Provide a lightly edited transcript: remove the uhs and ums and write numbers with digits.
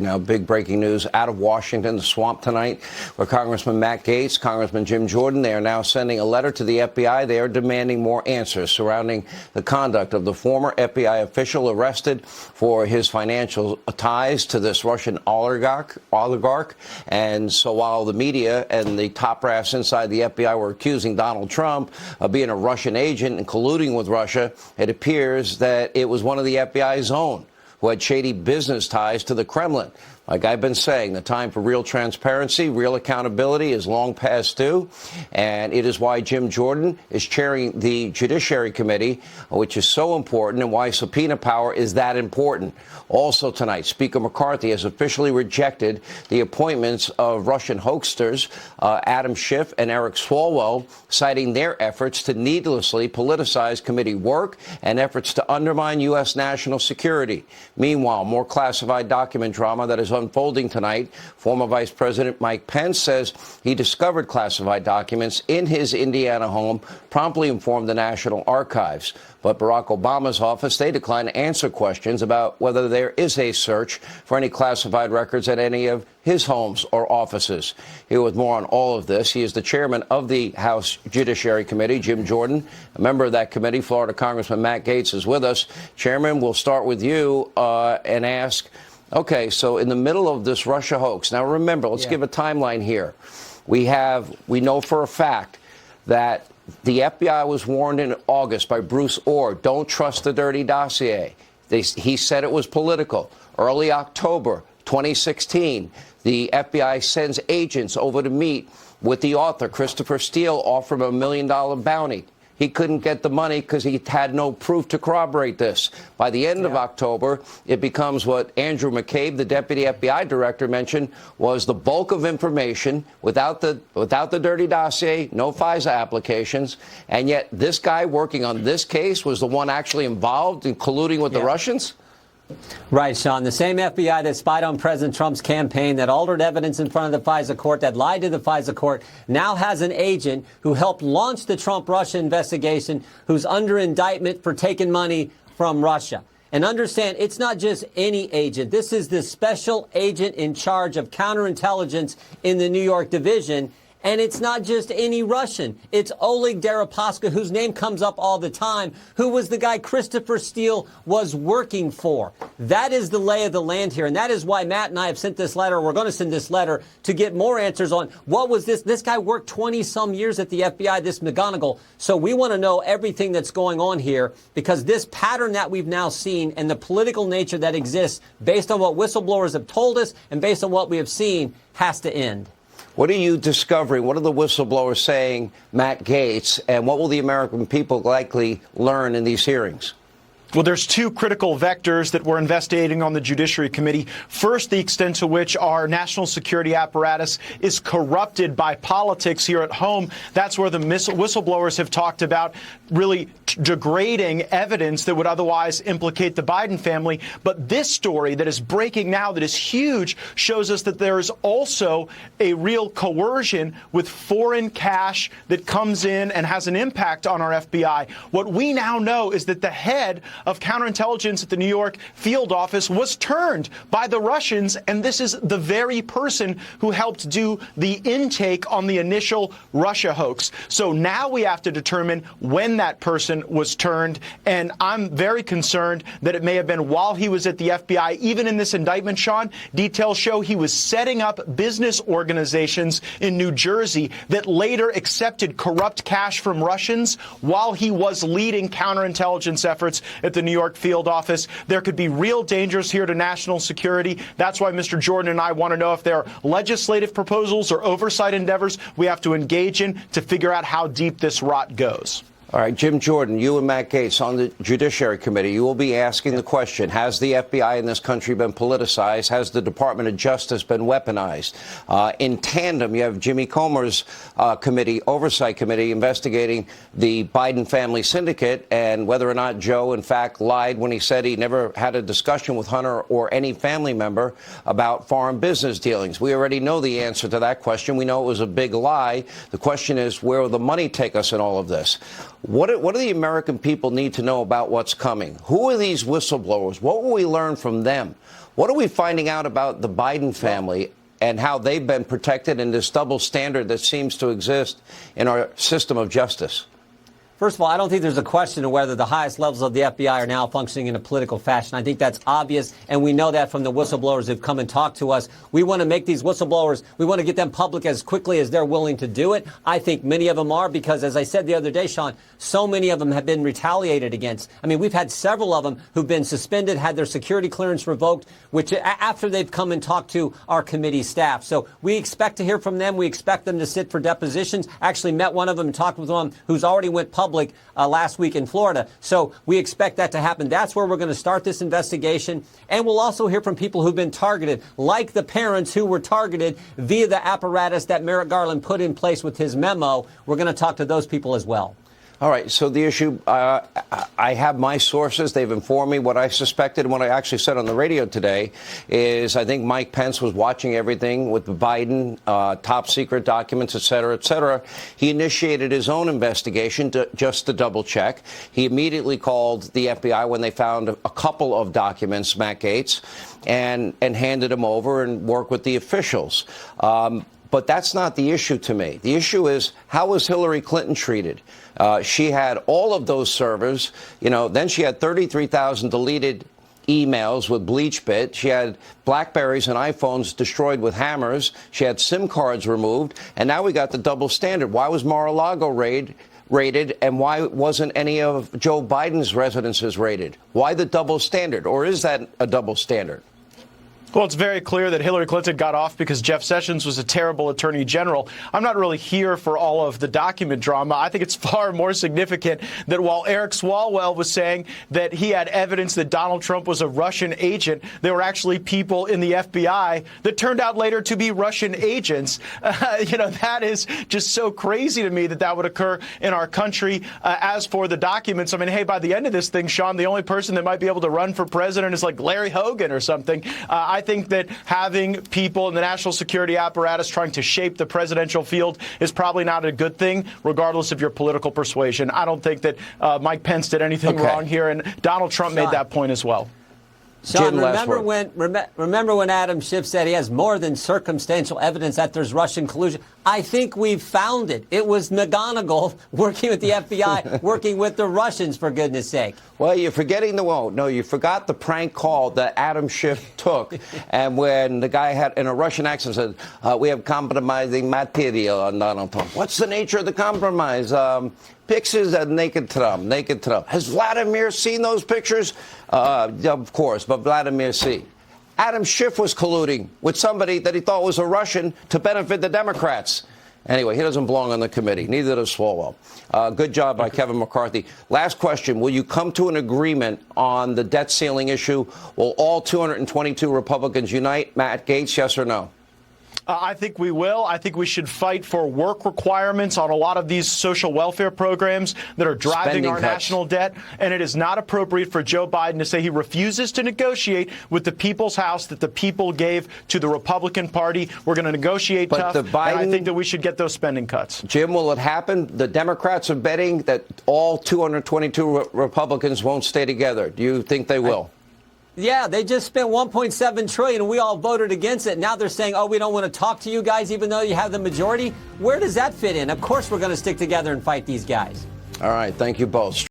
Now, big breaking news out of Washington, the swamp tonight, where Congressman Matt Gaetz, Congressman Jim Jordan, they are now sending a letter to the FBI. They are demanding more answers surrounding the conduct of the former FBI official arrested for his financial ties to this Russian oligarch. And so while the media and the top brass inside the FBI were accusing Donald Trump of being a Russian agent and colluding with Russia, it appears that it was one of the FBI's own who had shady business ties to the Kremlin. Like I've been saying, the time for real transparency, real accountability is long past due, and it is why Jim Jordan is chairing the Judiciary Committee, which is so important, and why subpoena power is that important. Also tonight, Speaker McCarthy has officially rejected the appointments of Russian hoaxsters Adam Schiff and Eric Swalwell, citing their efforts to needlessly politicize committee work and efforts to undermine U.S. national security. Meanwhile, more classified document drama that is unfolding tonight. Former Vice President Mike Pence says he discovered classified documents in his Indiana home, promptly informed the National Archives. But Barack Obama's office, they declined to answer questions about whether there is a search for any classified records at any of his homes or offices. Here with more on all of this, he is the chairman of the House Judiciary Committee, Jim Jordan. A member of that committee, Florida Congressman Matt Gaetz, is with us. Chairman, we'll start with you and ask, okay, so in the middle of this Russia hoax, now remember, let's give a timeline here. We know for a fact that the FBI was warned in August by Bruce Orr, don't trust the dirty dossier. He said it was political. Early October 2016, the FBI sends agents over to meet with the author, Christopher Steele, offer him $1 million bounty. He couldn't get the money because he had no proof to corroborate this. By the end of October, it becomes what Andrew McCabe, the deputy FBI director, mentioned was the bulk of information without the dirty dossier, no FISA applications. And yet this guy working on this case was the one actually involved in colluding with the Russians? Right, Sean. The same FBI that spied on President Trump's campaign, that altered evidence in front of the FISA court, that lied to the FISA court, now has an agent who helped launch the Trump-Russia investigation, who's under indictment for taking money from Russia. And understand, it's not just any agent. This is the special agent in charge of counterintelligence in the New York division. And it's not just any Russian. It's Oleg Deripaska, whose name comes up all the time, who was the guy Christopher Steele was working for. That is the lay of the land here. And that is why Matt and I have sent this letter. We're going to send this letter to get more answers on what was this. This guy worked 20-some years at the FBI, this McGonigal. So we want to know everything that's going on here, because this pattern that we've now seen and the political nature that exists based on what whistleblowers have told us and based on what we have seen has to end. What are you discovering? What are the whistleblowers saying, Matt Gaetz, and what will the American people likely learn in these hearings? Well, there's two critical vectors that we're investigating on the Judiciary Committee. First, the extent to which our national security apparatus is corrupted by politics here at home. That's where the whistleblowers have talked about really degrading evidence that would otherwise implicate the Biden family. But this story that is breaking now, that is huge, shows us that there is also a real coercion with foreign cash that comes in and has an impact on our FBI. What we now know is that the head of counterintelligence at the New York field office was turned by the Russians, and this is the very person who helped do the intake on the initial Russia hoax. So now we have to determine when that person was turned, and I'm very concerned that it may have been while he was at the FBI. Even in this indictment, Sean, details show he was setting up business organizations in New Jersey that later accepted corrupt cash from Russians while he was leading counterintelligence efforts at the New York field office. There could be real dangers here to national security. That's why Mr. Jordan and I want to know if there are legislative proposals or oversight endeavors we have to engage in to figure out how deep this rot goes. All right, Jim Jordan, you and Matt Gaetz on the Judiciary Committee, you will be asking the question, has the FBI in this country been politicized? Has the Department of Justice been weaponized? In tandem, you have Jimmy Comer's oversight committee investigating the Biden family syndicate and whether or not Joe, in fact, lied when he said he never had a discussion with Hunter or any family member about foreign business dealings. We already know the answer to that question. We know it was a big lie. The question is, where will the money take us in all of this? What do the American people need to know about what's coming? Who are these whistleblowers? What will we learn from them? What are we finding out about the Biden family and how they've been protected in this double standard that seems to exist in our system of justice? First of all, I don't think there's a question of whether the highest levels of the FBI are now functioning in a political fashion. I think that's obvious, and we know that from the whistleblowers who've come and talked to us. We want to make these whistleblowers, we want to get them public as quickly as they're willing to do it. I think many of them are because, as I said the other day, Sean, so many of them have been retaliated against. I mean, we've had several of them who've been suspended, had their security clearance revoked, which after they've come and talked to our committee staff. So we expect to hear from them. We expect them to sit for depositions. Actually met one of them and talked with one who's already went public last week in Florida. So we expect that to happen. That's where we're going to start this investigation. And we'll also hear from people who've been targeted, like the parents who were targeted via the apparatus that Merrick Garland put in place with his memo. We're going to talk to those people as well. All right. So the issue, I have my sources. They've informed me what I suspected. And what I actually said on the radio today is I think Mike Pence was watching everything with the Biden top secret documents, et cetera, et cetera. He initiated his own investigation just to double check. He immediately called the FBI when they found a couple of documents, Matt Gaetz, and handed them over and worked with the officials. But that's not the issue to me. The issue is, how was Hillary Clinton treated? She had all of those servers. Then she had 33,000 deleted emails with BleachBit. She had Blackberries and iPhones destroyed with hammers. She had SIM cards removed. And now we got the double standard. Why was Mar-a-Lago raided, and why wasn't any of Joe Biden's residences raided? Why the double standard? Or is that a double standard? Well, it's very clear that Hillary Clinton got off because Jeff Sessions was a terrible attorney general. I'm not really here for all of the document drama. I think it's far more significant that while Eric Swalwell was saying that he had evidence that Donald Trump was a Russian agent, there were actually people in the FBI that turned out later to be Russian agents. That is just so crazy to me that would occur in our country. As for the documents, I mean, hey, by the end of this thing, Sean, the only person that might be able to run for president is like Larry Hogan or something. I think that having people in the national security apparatus trying to shape the presidential field is probably not a good thing, regardless of your political persuasion. I don't think that Mike Pence did anything wrong here, and Donald Trump made that point as well. Sean, remember when Adam Schiff said he has more than circumstantial evidence that there's Russian collusion? I think we've found it. It was McGonigal working with the FBI, working with the Russians, for goodness sake. Well, you're forgetting you forgot the prank call that Adam Schiff took. And when the guy had, in a Russian accent, said, we have compromising material on Donald Trump. What's the nature of the compromise? Pictures of naked Trump. Has Vladimir seen those pictures? Of course, but Vladimir see. Adam Schiff was colluding with somebody that he thought was a Russian to benefit the Democrats. Anyway, he doesn't belong on the committee. Neither does Swalwell. Good job by Kevin McCarthy. Last question. Will you come to an agreement on the debt ceiling issue? Will all 222 Republicans unite? Matt Gaetz, yes or no? I think we will. I think we should fight for work requirements on a lot of these social welfare programs that are driving our national debt. And it is not appropriate for Joe Biden to say he refuses to negotiate with the people's house that the people gave to the Republican Party. We're going to negotiate tough, and I think that we should get those spending cuts. Jim, will it happen? The Democrats are betting that all 222 Republicans won't stay together. Do you think they will? Yeah, they just spent $1.7 trillion, and we all voted against it. Now they're saying, we don't want to talk to you guys, even though you have the majority. Where does that fit in? Of course we're going to stick together and fight these guys. All right. Thank you both.